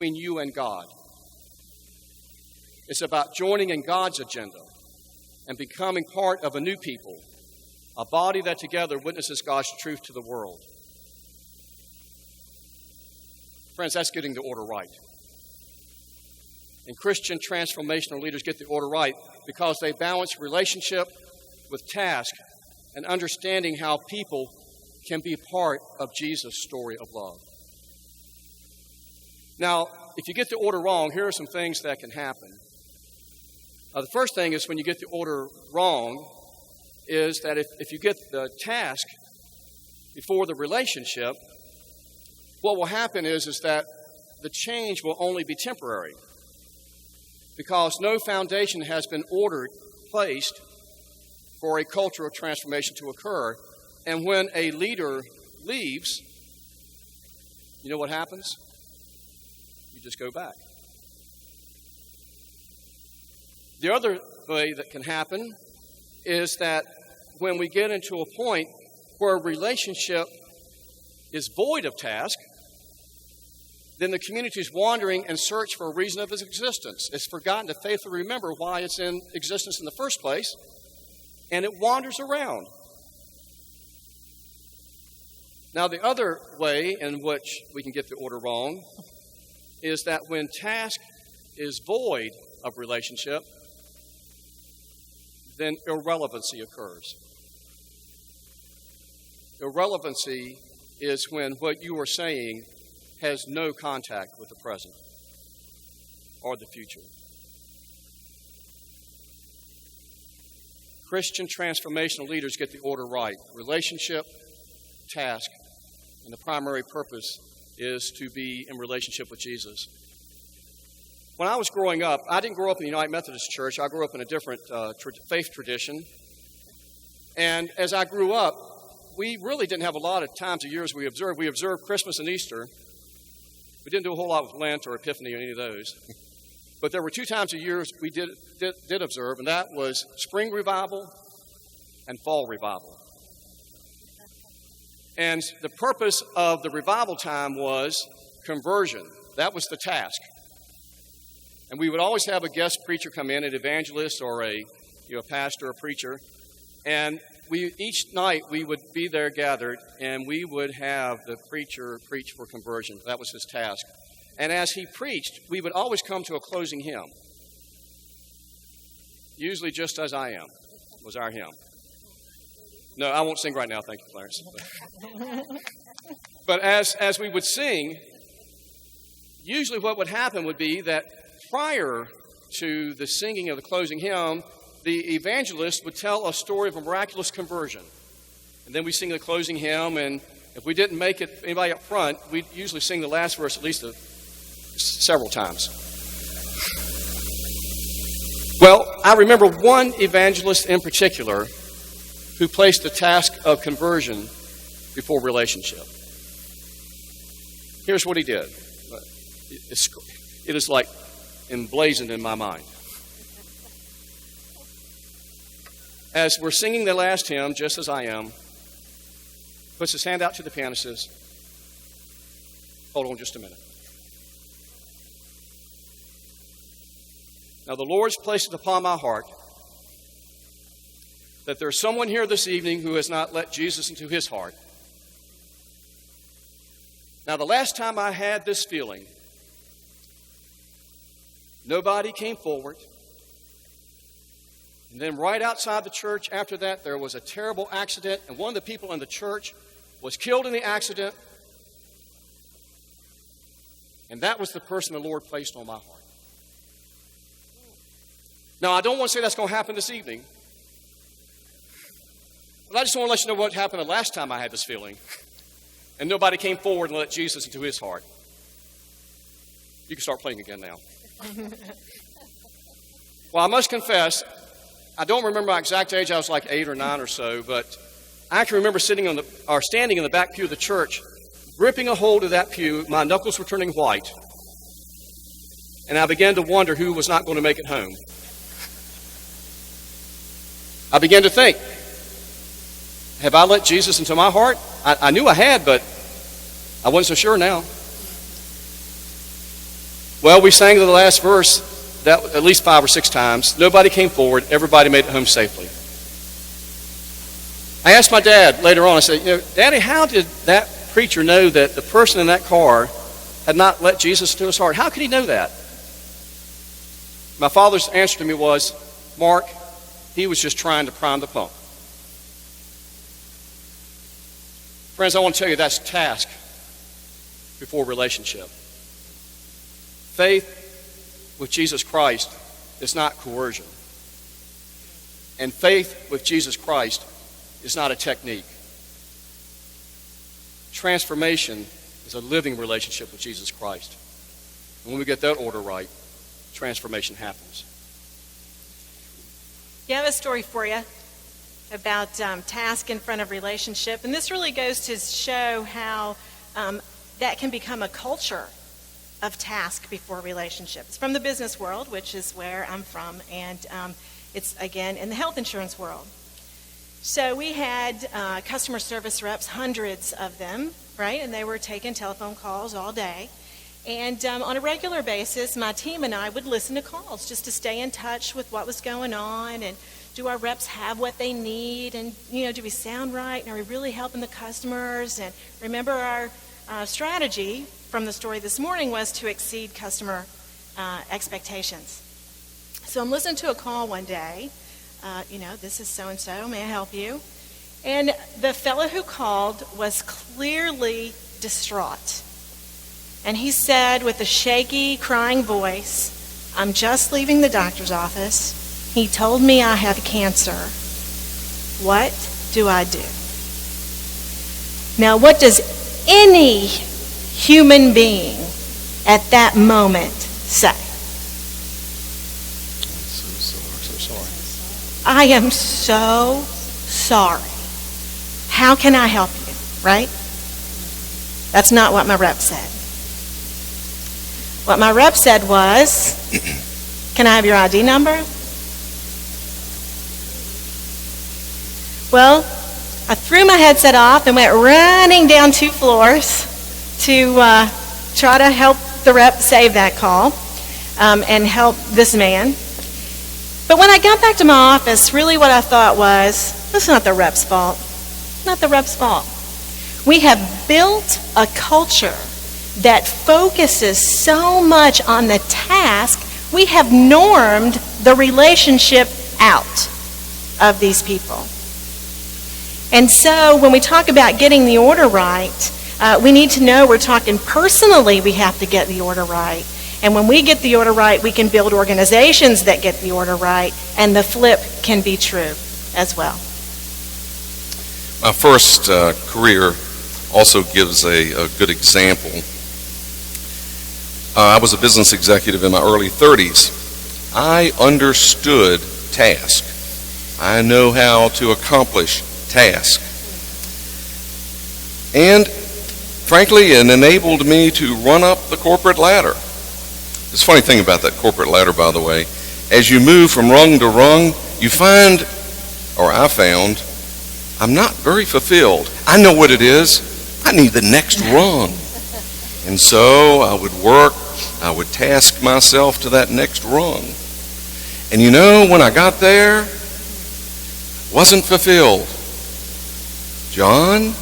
between you and God. It's about joining in God's agenda and becoming part of a new people, a body that together witnesses God's truth to the world. Friends, that's getting the order right. And Christian transformational leaders get the order right because they balance relationship with task and understanding how people can be part of Jesus' story of love. Now, if you get the order wrong, here are some things that can happen. The first thing is when you get the order wrong is that if you get the task before the relationship, what will happen is that the change will only be temporary because no foundation has been placed for a cultural transformation to occur. And when a leader leaves, you know what happens? You just go back. The other way that can happen is that when we get into a point where a relationship is void of task, then the community is wandering in search for a reason of its existence. It's forgotten to faithfully remember why it's in existence in the first place, and it wanders around. Now, the other way in which we can get the order wrong is that when task is void of relationship, then irrelevancy occurs. Irrelevancy is when what you are saying has no contact with the present or the future. Christian transformational leaders get the order right. Relationship, task, and the primary purpose is to be in relationship with Jesus. When I was growing up, I didn't grow up in the United Methodist Church. I grew up in a different faith tradition. And as I grew up, we really didn't have a lot of times of years we observed. We observed Christmas and Easter. We didn't do a whole lot with Lent or Epiphany or any of those. But there were 2 times a year we did observe, and that was spring revival and fall revival. And the purpose of the revival time was conversion. That was the task. And we would always have a guest preacher come in, an evangelist or a pastor or preacher. And each night we would be there gathered, and we would have the preacher preach for conversion. That was his task. And as he preached, we would always come to a closing hymn. Usually Just As I Am was our hymn. No, I won't sing right now, thank you, Clarence. But as we would sing, usually what would happen would be that prior to the singing of the closing hymn, the evangelist would tell a story of a miraculous conversion. And then we sing the closing hymn, and if we didn't make it, anybody up front, we'd usually sing the last verse at least several times. Well, I remember one evangelist in particular who placed the task of conversion before relationship. Here's what he did. It is like emblazoned in my mind. As we're singing the last hymn, Just As I Am, puts his hand out to the piano and says, hold on just a minute. Now the Lord's placed it upon my heart that there's someone here this evening who has not let Jesus into his heart. Now the last time I had this feeling, nobody came forward. And then right outside the church after that, there was a terrible accident, and one of the people in the church was killed in the accident. And that was the person the Lord placed on my heart. Now, I don't want to say that's going to happen this evening. But I just want to let you know what happened the last time I had this feeling. And nobody came forward and let Jesus into his heart. You can start playing again now. Well, I must confess, I don't remember my exact age. I was like 8 or 9 or so, but I can remember standing in the back pew of the church, gripping a hold of that pew. My knuckles were turning white, and I began to wonder who was not going to make it home. I began to think, have I let Jesus into my heart? I knew I had, but I wasn't so sure now. Well, we sang the last verse that at least 5 or 6 times. Nobody came forward. Everybody made it home safely. I asked my dad later on, I said, Daddy, how did that preacher know that the person in that car had not let Jesus into his heart? How could he know that? My father's answer to me was, Mark, he was just trying to prime the pump. Friends, I want to tell you that's task before relationship. Faith with Jesus Christ is not coercion. And faith with Jesus Christ is not a technique. Transformation is a living relationship with Jesus Christ. And when we get that order right, transformation happens. I have a story for you about task in front of relationship. And this really goes to show how that can become a culture of task before relationship. It's from the business world, which is where I'm from, and it's, again, in the health insurance world. So we had customer service reps, hundreds of them, right? And they were taking telephone calls all day. And on a regular basis, my team and I would listen to calls just to stay in touch with what was going on, and do our reps have what they need, and do we sound right, and are we really helping the customers? And remember, our strategy from the story this morning was to exceed customer expectations. So I'm listening to a call one day. This is so-and-so, may I help you? And the fellow who called was clearly distraught. And he said with a shaky, crying voice, I'm just leaving the doctor's office. He told me I have cancer. What do I do? Now, what does any human being at that moment say? So sorry. I am so sorry. How can I help you? Right? That's not what my rep said. What my rep said was, can I have your ID number? Well, I threw my headset off and went running down 2 floors to try to help the rep save that call and help this man. But when I got back to my office, really what I thought was, this is not the rep's fault. Not the rep's fault. We have built a culture that focuses so much on the task, we have normed the relationship out of these people. And so when we talk about getting the order right, we need to know we're talking personally we have to get the order right. And when we get the order right, we can build organizations that get the order right, and the flip can be true as well. My first career also gives a good example. I was a business executive in my early 30s. I understood task. I know how to accomplish task. And frankly, it enabled me to run up the corporate ladder. This funny thing about that corporate ladder, by the way, as you move from rung to rung, you find, or I found, I'm not very fulfilled. I know what it is. I need the next rung. And so I would work, I would task myself to that next rung. And when I got there, wasn't fulfilled. John,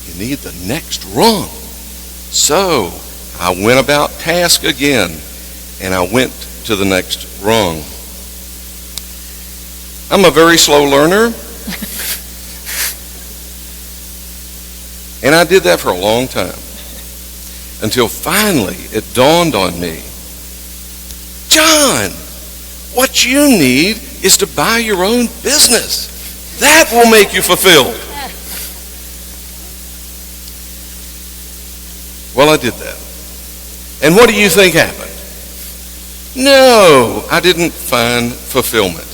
you need the next rung. So I went about task again, and I went to the next rung. I'm a very slow learner. And I did that for a long time. Until finally it dawned on me, John, what you need is to buy your own business. That will make you fulfilled. Well, I did that. And what do you think happened? No, I didn't find fulfillment.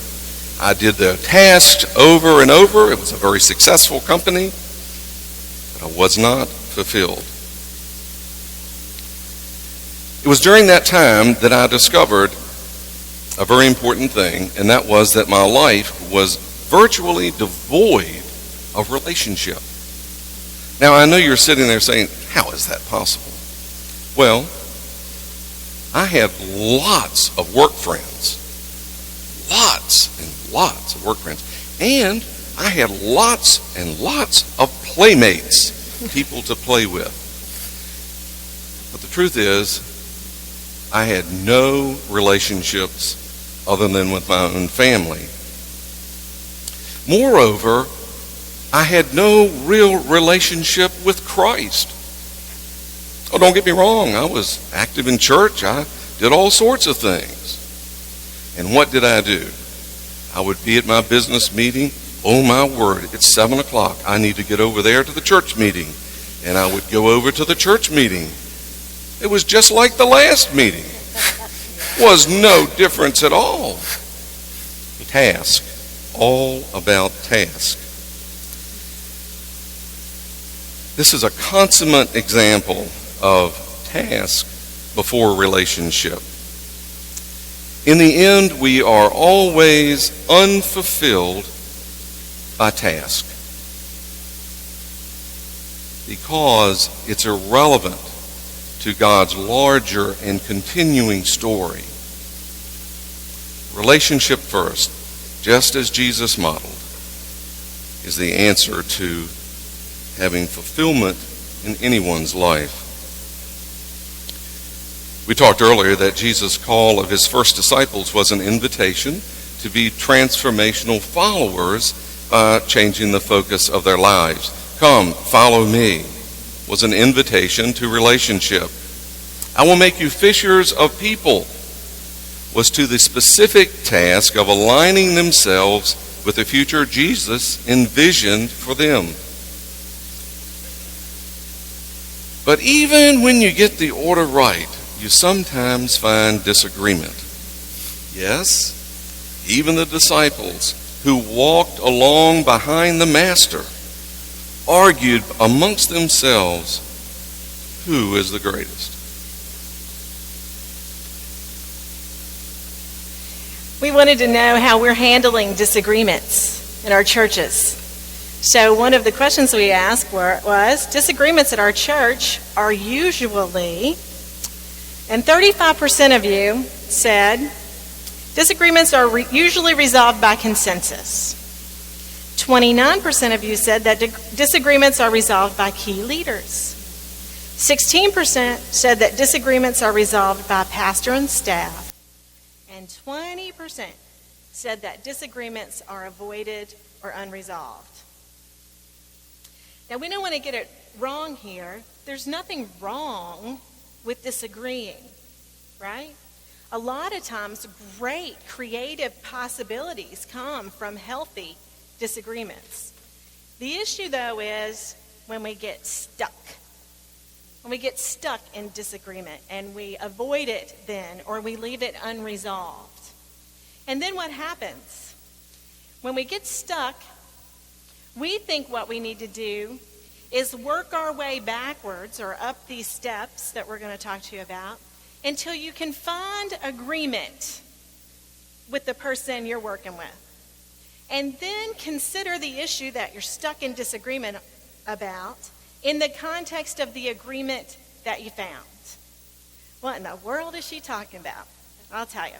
I did the tasks over and over. It was a very successful company, but I was not fulfilled. It was during that time that I discovered a very important thing, and that was that my life was virtually devoid of relationship. Now, I know you're sitting there saying, how is that possible? Well, I had lots of work friends. Lots and lots of work friends. And I had lots and lots of playmates, people to play with. But the truth is, I had no relationships other than with my own family. Moreover, I had no real relationship with Christ. Oh, don't get me wrong, I was active in church. I did all sorts of things. And what did I do? I would be at my business meeting. Oh my word, it's 7 o'clock. I need to get over there to the church meeting. And I would go over to the church meeting. It was just like the last meeting. Was no difference at all. Task. All about task. This is a consummate example of task before relationship. In the end, we are always unfulfilled by task because it's irrelevant to God's larger and continuing story. Relationship first, just as Jesus modeled, is the answer to having fulfillment in anyone's life. We talked earlier that Jesus' call of his first disciples was an invitation to be transformational followers by changing the focus of their lives. Come, follow me, was an invitation to relationship. I will make you fishers of people was to the specific task of aligning themselves with the future Jesus envisioned for them. But even when you get the order right, you sometimes find disagreement. Yes, even the disciples who walked along behind the Master argued amongst themselves who is the greatest. We wanted to know how we're handling disagreements in our churches. So one of the questions we asked was, disagreements at our church are usually, and 35% of you said, disagreements are usually resolved by consensus. 29% of you said that disagreements are resolved by key leaders. 16% said that disagreements are resolved by pastor and staff. And 20% said that disagreements are avoided or unresolved. Now, we don't want to get it wrong here. There's nothing wrong with disagreeing, right? A lot of times, great creative possibilities come from healthy disagreements. The issue, though, is when we get stuck. When we get stuck in disagreement and we avoid it then, or we leave it unresolved. And then what happens? When we get stuck, we think what we need to do is work our way backwards or up these steps that we're going to talk to you about until you can find agreement with the person you're working with. And then consider the issue that you're stuck in disagreement about in the context of the agreement that you found. What in the world is she talking about? I'll tell you.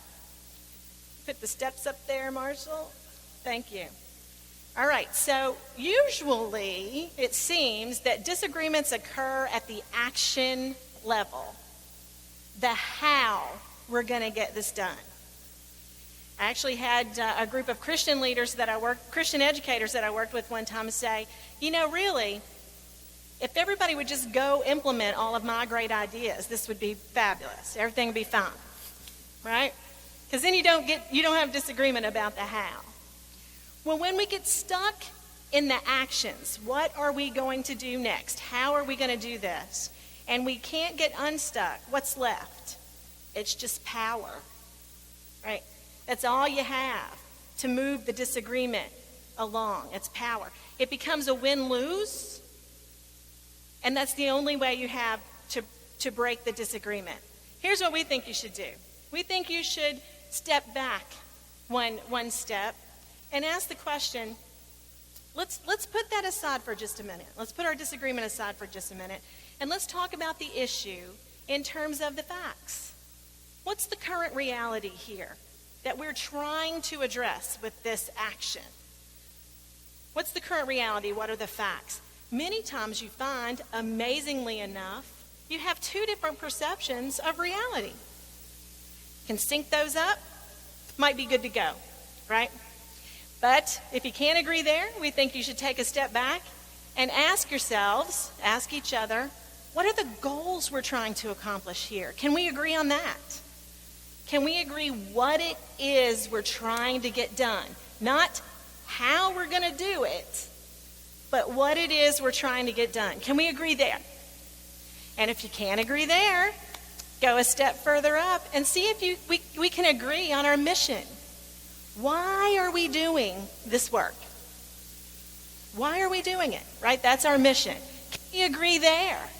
Put the steps up there, Marshall. Thank you. All right, so usually it seems that disagreements occur at the action level, the how we're going to get this done. I actually had a group of Christian educators that I worked with one time say, really, if everybody would just go implement all of my great ideas, this would be fabulous. Everything would be fine, right? Because then you don't have disagreement about the how. Well, when we get stuck in the actions, what are we going to do next? How are we going to do this? And we can't get unstuck. What's left? It's just power, right? That's all you have to move the disagreement along. It's power. It becomes a win-lose, and that's the only way you have to break the disagreement. Here's what we think you should do. We think you should step back one step and ask the question, let's put that aside for just a minute. Let's put our disagreement aside for just a minute, and let's talk about the issue in terms of the facts. what's the current reality here that we're trying to address with this action? What's the current reality? What are the facts? Many times you find, amazingly enough, you have two different perceptions of reality. You can sync those up, might be good to go, right? But if you can't agree there, we think you should take a step back and ask yourselves, ask each other, what are the goals we're trying to accomplish here? Can we agree on that? Can we agree what it is we're trying to get done? Not how we're going to do it, but what it is we're trying to get done. Can we agree there? And if you can't agree there, go a step further up and see if we can agree on our mission. Why are we doing this work? Why are we doing it? Right? That's our mission. Can we agree there?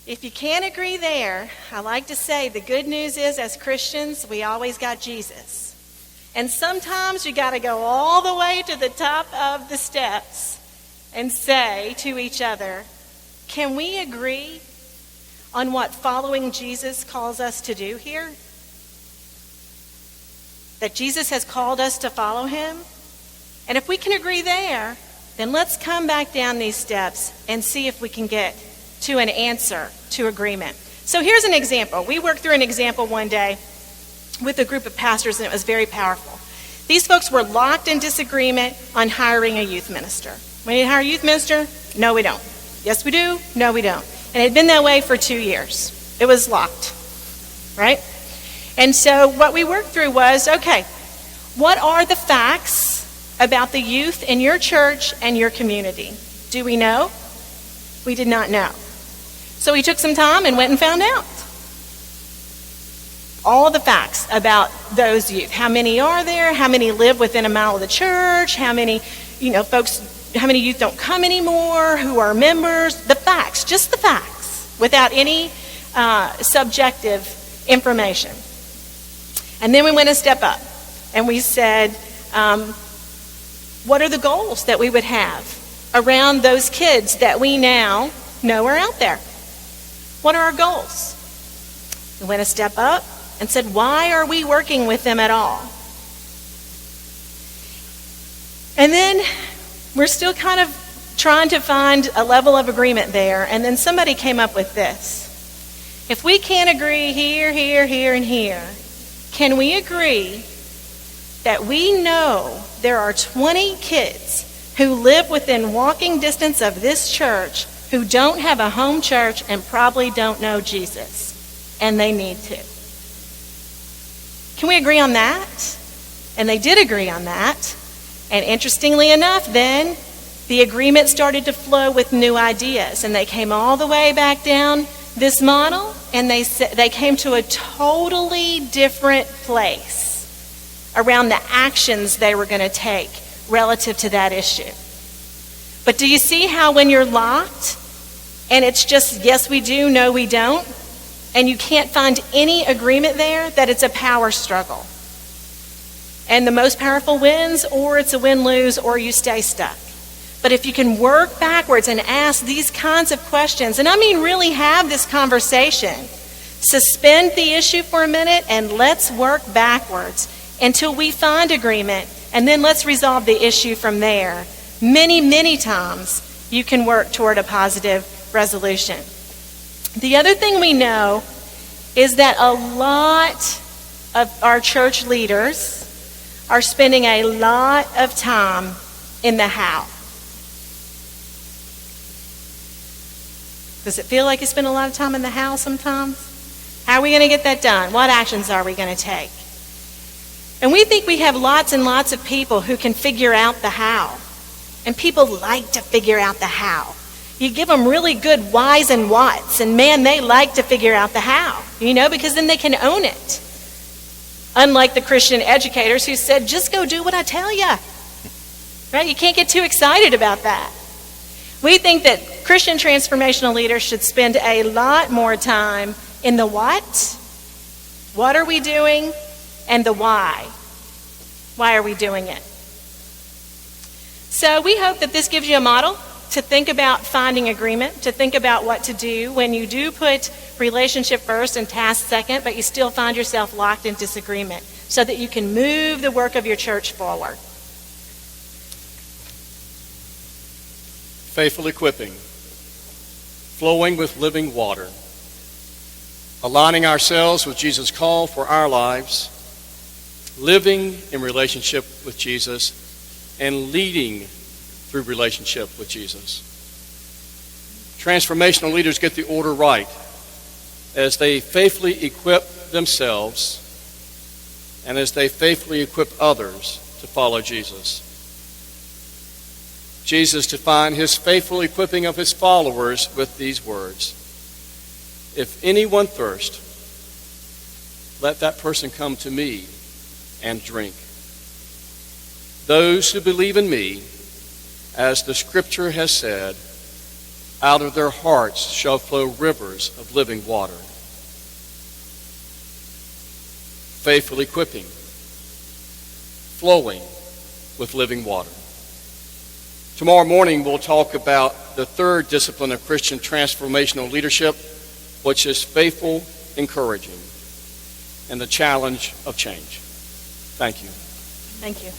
If you can't agree there, I like to say the good news is, as Christians, we always got Jesus. And sometimes you got to go all the way to the top of the steps and say to each other, can we agree on what following Jesus calls us to do here? That Jesus has called us to follow him? And if we can agree there, then let's come back down these steps and see if we can get to an answer, to agreement. So here's an example. We worked through an example one day with a group of pastors, and it was very powerful. These folks were locked in disagreement on hiring a youth minister. We need to hire a youth minister? No, we don't. Yes, we do. No, we don't. And it had been that way for 2 years. It was locked, right? And so what we worked through was, okay, what are the facts about the youth in your church and your community? Do we know? We did not know. So we took some time and went and found out all the facts about those youth. How many are there? How many live within a mile of the church? How many, how many youth don't come anymore? Who are members? The facts, just the facts, without any subjective information. And then we went a step up and we said, what are the goals that we would have around those kids that we now know are out there? What are our goals? We went a step up and said, why are we working with them at all? And then we're still kind of trying to find a level of agreement there. And then somebody came up with this. If we can't agree here, here, here, and here, can we agree that we know there are 20 kids who live within walking distance of this church who don't have a home church and probably don't know Jesus, and they need to? Can we agree on that? And they did agree on that. And interestingly enough, then, the agreement started to flow with new ideas, and they came all the way back down this model, and they came to a totally different place around the actions they were going to take relative to that issue. But do you see how when you're locked and it's just yes we do, no we don't, and you can't find any agreement there, that it's a power struggle? And the most powerful wins, or it's a win-lose, or you stay stuck. But if you can work backwards and ask these kinds of questions, and I mean really have this conversation, suspend the issue for a minute and let's work backwards until we find agreement, and then let's resolve the issue from there. Many, many times you can work toward a positive resolution. The other thing we know is that a lot of our church leaders are spending a lot of time in the how. Does it feel like you spend a lot of time in the how sometimes? How are we going to get that done? What actions are we going to take? And we think we have lots and lots of people who can figure out the how. And people like to figure out the how. You give them really good whys and whats, and man, they like to figure out the how, because then they can own it. Unlike the Christian educators who said, just go do what I tell you. Right? You can't get too excited about that. We think that Christian transformational leaders should spend a lot more time in the what are we doing, and the why. Why are we doing it? So we hope that this gives you a model to think about finding agreement, to think about what to do when you do put relationship first and task second, but you still find yourself locked in disagreement, so that you can move the work of your church forward. Faithful equipping, flowing with living water, aligning ourselves with Jesus' call for our lives, living in relationship with Jesus, and leading through relationship with Jesus. Transformational leaders get the order right as they faithfully equip themselves and as they faithfully equip others to follow Jesus. Jesus defined his faithful equipping of his followers with these words: "If anyone thirst, let that person come to me and drink. Those who believe in me, as the scripture has said, out of their hearts shall flow rivers of living water." Faithful equipping, flowing with living water. Tomorrow morning we'll talk about the third discipline of Christian transformational leadership, which is faithful encouraging and the challenge of change. Thank you. Thank you.